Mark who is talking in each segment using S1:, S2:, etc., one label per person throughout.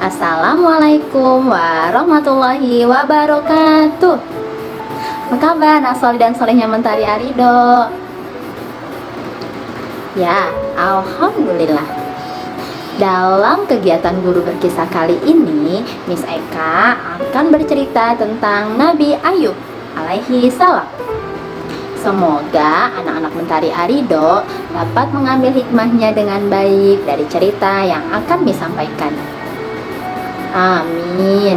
S1: Assalamualaikum warahmatullahi wabarakatuh. Apa kabar anak soleh dan solehnya Mentari Arido? Ya, alhamdulillah. Dalam kegiatan guru berkisah kali ini, Miss Eka akan bercerita tentang Nabi Ayub alaihi salam. Semoga anak-anak Mentari Arido dapat mengambil hikmahnya dengan baik dari cerita yang akan disampaikan. Amin.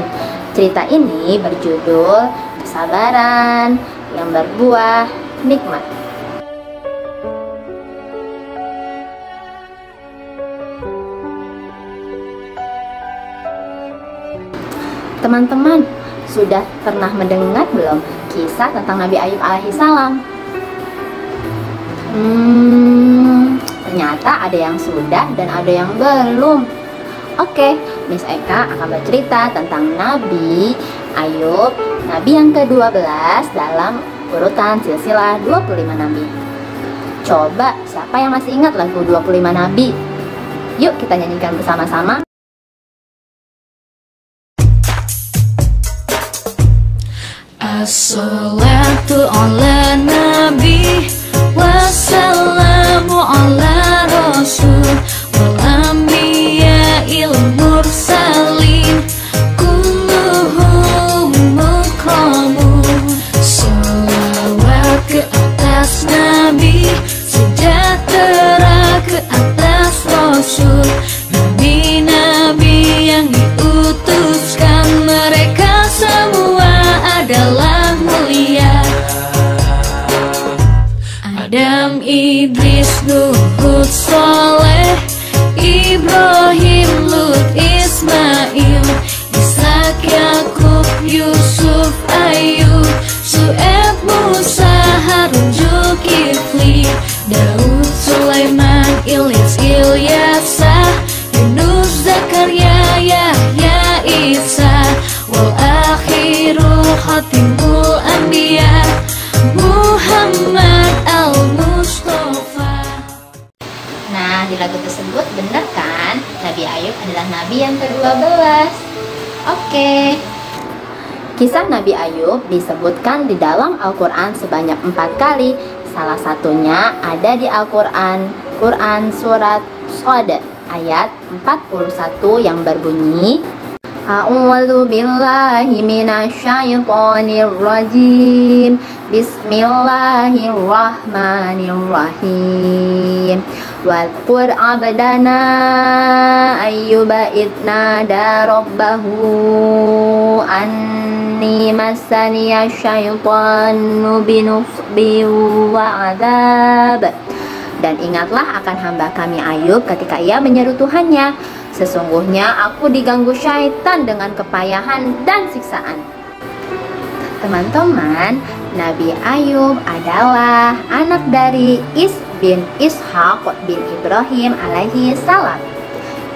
S1: Cerita ini berjudul Kesabaran yang Berbuah Nikmat. Teman-teman, sudah pernah mendengar belum kisah tentang Nabi Ayub alaihissalam? Ternyata ada yang sudah dan ada yang belum. Oke, Miss Eka akan bercerita tentang Nabi Ayub, Nabi yang ke-12 dalam urutan silsilah 25 Nabi. Coba, siapa yang masih ingat lagu 25 Nabi? Yuk kita nyanyikan bersama-sama.
S2: As-salatu ala nabi wassalamu ala rasul wal anbiya'il mursalin kulluhum mukramun. Salawat ke atas nabi, sejahtera ke atas rasul, nabi-nabi yang diutuskan, mereka semua adalah mulia. Adam, Idris, Nuh, Hud, Saleh, Ibrahim, Lut, Ismail, Ishak, Yakub, Yusuf, Ayub, Syuaib, Musa, Harun, Zulkifli, Daud, Sulaiman, Ilyas, Ilyasa, Yunus, Zakaria, Yahya, Isa, wal akhiru khatimul anbiya Muhammad al-Mustafa.
S1: Nah, di lagu tersebut benar kan? Nabi Ayub adalah Nabi yang ke-12. Oke. Kisah Nabi Ayub disebutkan di dalam Al-Quran sebanyak 4 kali. Salah satunya ada di Al-Quran, surat Shad ayat 41 yang berbunyi, A'udzu billahi minasyaitonir rajim. Bismillahirrahmanirrahim. Wadhkur abdana ayyuba idnada rabbahu anni massaniya syaitanu binusbi wa adzab. Dan ingatlah akan hamba kami Ayub ketika ia menyeru Tuhannya, sesungguhnya aku diganggu syaitan dengan kepayahan dan siksaan. Teman-teman, Nabi Ayub adalah anak dari Is bin Ishaq bin Ibrahim alaihi salam.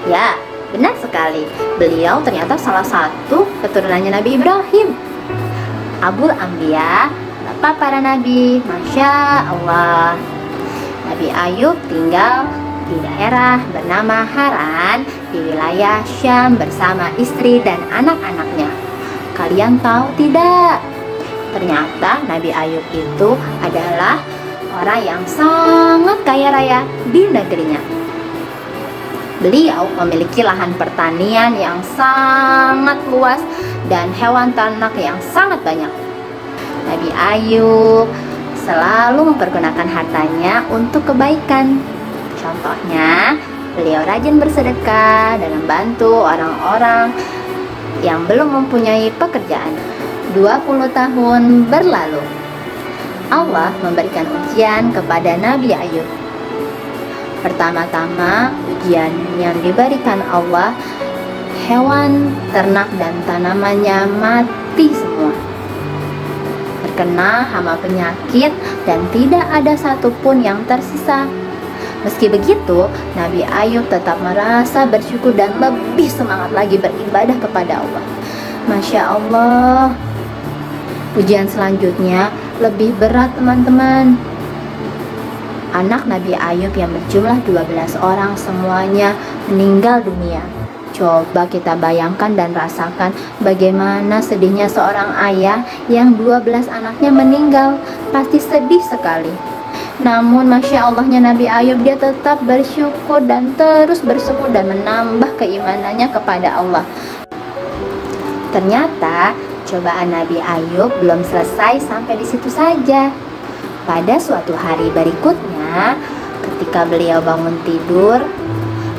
S1: Ya, benar sekali. Beliau ternyata salah satu keturunannya Nabi Ibrahim. Abul Anbiya, bapak para nabi. Masya Allah. Nabi Ayub tinggal di daerah bernama Haran di wilayah Syam bersama istri dan anak-anaknya. Kalian tahu tidak? Ternyata Nabi Ayub itu adalah orang yang sangat kaya raya di negerinya. Beliau memiliki lahan pertanian yang sangat luas dan hewan ternak yang sangat banyak. Nabi Ayub selalu mempergunakan hartanya untuk kebaikan. Contohnya, beliau rajin bersedekah dan membantu orang-orang yang belum mempunyai pekerjaan. 20 tahun berlalu, Allah memberikan ujian kepada Nabi Ayub. Pertama-tama, ujian yang diberikan Allah, hewan, ternak, dan tanamannya mati semua, terkena hama penyakit, dan tidak ada satupun yang tersisa. Meski begitu, Nabi Ayub tetap merasa bersyukur dan lebih semangat lagi beribadah kepada Allah. Masya Allah. Ujian selanjutnya lebih berat, teman-teman. Anak Nabi Ayub yang berjumlah 12 orang semuanya meninggal dunia. Coba kita bayangkan dan rasakan bagaimana sedihnya seorang ayah yang 12 anaknya meninggal. Pasti sedih sekali. Namun Masya Allahnya Nabi Ayub, dia tetap bersyukur dan terus bersyukur dan menambah keimanannya kepada Allah. Ternyata cobaan Nabi Ayub belum selesai sampai di situ saja. Pada suatu hari berikutnya, ketika beliau bangun tidur,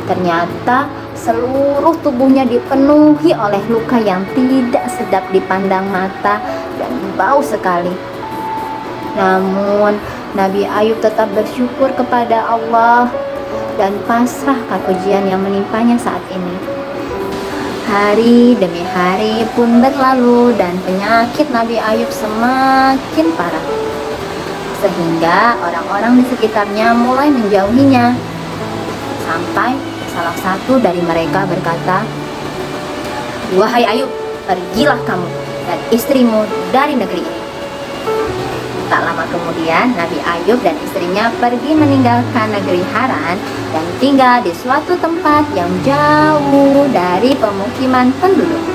S1: ternyata seluruh tubuhnya dipenuhi oleh luka yang tidak sedap dipandang mata dan bau sekali. Namun Nabi Ayub tetap bersyukur kepada Allah dan pasrahkan ujian yang menimpanya saat ini. Hari demi hari pun berlalu dan penyakit Nabi Ayub semakin parah, sehingga orang-orang di sekitarnya mulai menjauhinya. Sampai salah satu dari mereka berkata, "Wahai Ayub, pergilah kamu dan istrimu dari negeri ini." Tak lama kemudian Nabi Ayub dan istrinya pergi meninggalkan negeri Haran dan tinggal di suatu tempat yang jauh dari pemukiman penduduk.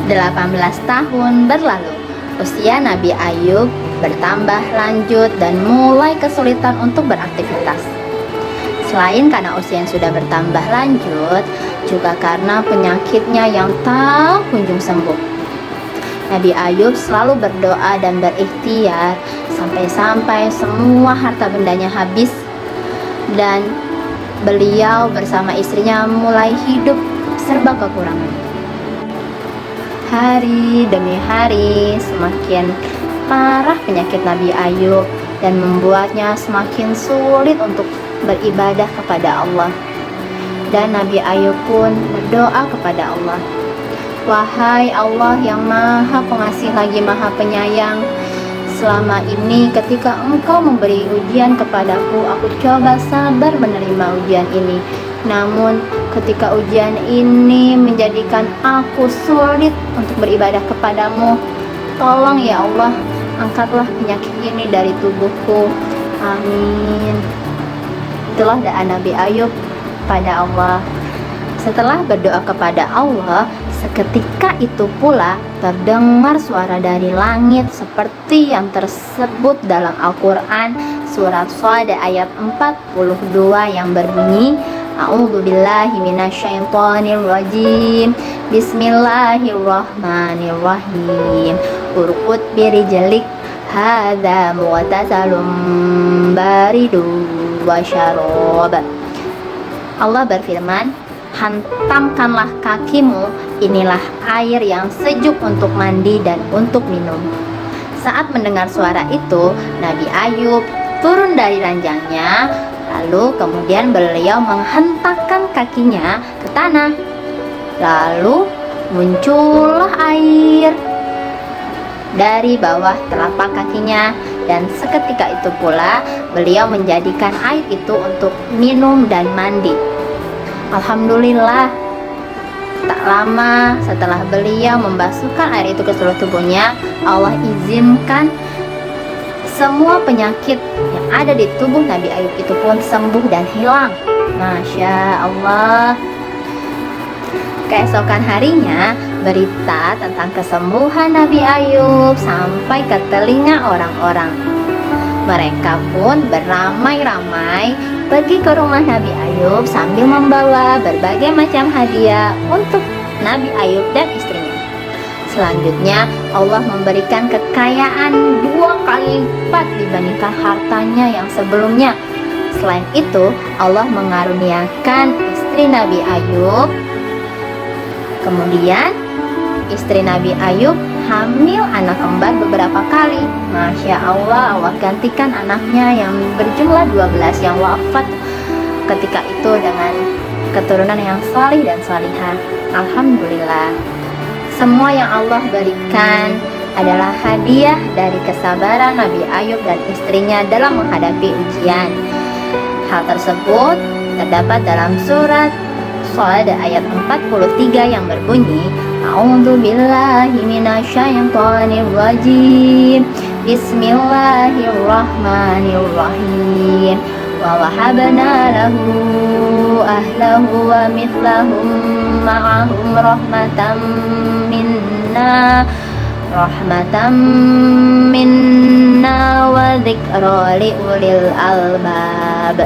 S1: 18 tahun berlalu. Usia Nabi Ayub bertambah lanjut dan mulai kesulitan untuk beraktivitas. Selain karena usia yang sudah bertambah lanjut, juga karena penyakitnya yang tak kunjung sembuh. Nabi Ayub selalu berdoa dan berikhtiar sampai-sampai semua harta bendanya habis dan beliau bersama istrinya mulai hidup serba kekurangan. Hari demi hari semakin parah penyakit Nabi Ayub dan membuatnya semakin sulit untuk beribadah kepada Allah. Dan Nabi Ayub pun berdoa kepada Allah, "Wahai Allah yang maha pengasih lagi maha penyayang, selama ini ketika Engkau memberi ujian kepadaku, aku coba sabar menerima ujian ini. Namun ketika ujian ini menjadikan aku sulit untuk beribadah kepadamu, tolong ya Allah, angkatlah penyakit ini dari tubuhku. Amin." Itulah doa Nabi Ayub pada Allah. Setelah berdoa kepada Allah, seketika itu pula terdengar suara dari langit seperti yang tersebut dalam Al-Quran surat Shad ayat 42 yang berbunyi, "A'udzubillahi minasyaitonirrajim. Bismillahirrahmanirrahim. Urqud birijlik hadza mughtasalun baridun wa syarab." Allah berfirman, "Hantamkanlah kakimu, inilah air yang sejuk untuk mandi dan untuk minum." Saat mendengar suara itu, Nabi Ayub turun dari ranjangnya, lalu kemudian beliau menghentakkan kakinya ke tanah. Lalu muncullah air dari bawah telapak kakinya, dan seketika itu pula beliau menjadikan air itu untuk minum dan mandi. Alhamdulillah, tak lama setelah beliau membasuhkan air itu ke seluruh tubuhnya, Allah izinkan semua penyakit yang ada di tubuh Nabi Ayub itu pun sembuh dan hilang. Masya Allah. Keesokan harinya, berita tentang kesembuhan Nabi Ayub sampai ke telinga orang-orang. Mereka pun beramai-ramai pergi ke rumah Nabi Ayub sambil membawa berbagai macam hadiah untuk Nabi Ayub dan istrinya. Selanjutnya, Allah memberikan kekayaan 2 kali lipat dibandingkan hartanya yang sebelumnya. Selain itu, Allah mengaruniakan istri Nabi Ayub. Kemudian istri Nabi Ayub hamil anak kembar beberapa kali. Masya Allah, Allah gantikan anaknya yang berjumlah 12 yang wafat ketika itu dengan keturunan yang salih dan salihah. Alhamdulillah. Semua yang Allah berikan adalah hadiah dari kesabaran Nabi Ayub dan istrinya dalam menghadapi ujian. Hal tersebut terdapat dalam surat Shad ayat 43 yang berbunyi, "A'udzubillahi minasyaitonirrajim. Bismillahirrahmanirrahim. Wa wahabna lahu ahlahu wa mithlahum ma'ahum rahmatan minna wa dzikra liulil albab,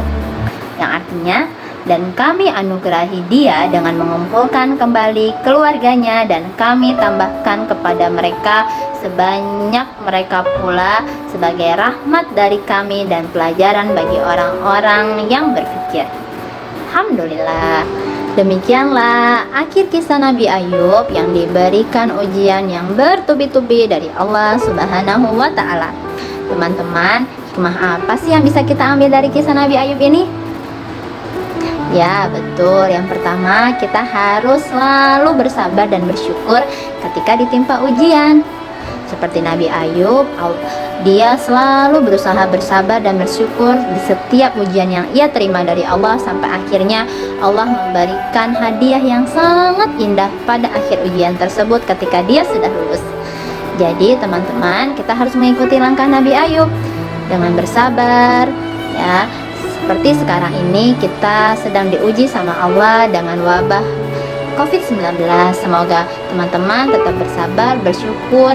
S1: yang artinya, dan kami anugerahi dia dengan mengumpulkan kembali keluarganya, dan kami tambahkan kepada mereka sebanyak mereka pula sebagai rahmat dari kami dan pelajaran bagi orang-orang yang berfikir. Alhamdulillah. Demikianlah akhir kisah Nabi Ayub yang diberikan ujian yang bertubi-tubi dari Allah Subhanahu wa Ta'ala. Teman-teman, hikmah apa sih yang bisa kita ambil dari kisah Nabi Ayub ini? Ya, betul. Yang pertama, kita harus selalu bersabar dan bersyukur ketika ditimpa ujian. Seperti Nabi Ayub, dia selalu berusaha bersabar dan bersyukur di setiap ujian yang ia terima dari Allah, sampai akhirnya Allah memberikan hadiah yang sangat indah pada akhir ujian tersebut ketika dia sudah lulus. Jadi teman-teman, kita harus mengikuti langkah Nabi Ayub dengan bersabar, ya. Seperti sekarang ini kita sedang diuji sama Allah dengan wabah COVID-19. Semoga teman-teman tetap bersabar, bersyukur,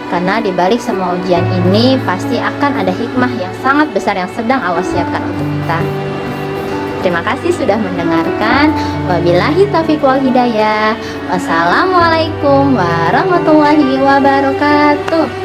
S1: karena dibalik semua ujian ini pasti akan ada hikmah yang sangat besar yang sedang Allah siapkan untuk kita. Terima kasih sudah mendengarkan. Wabillahi taufiq wal hidayah. Wassalamualaikum warahmatullahi wabarakatuh.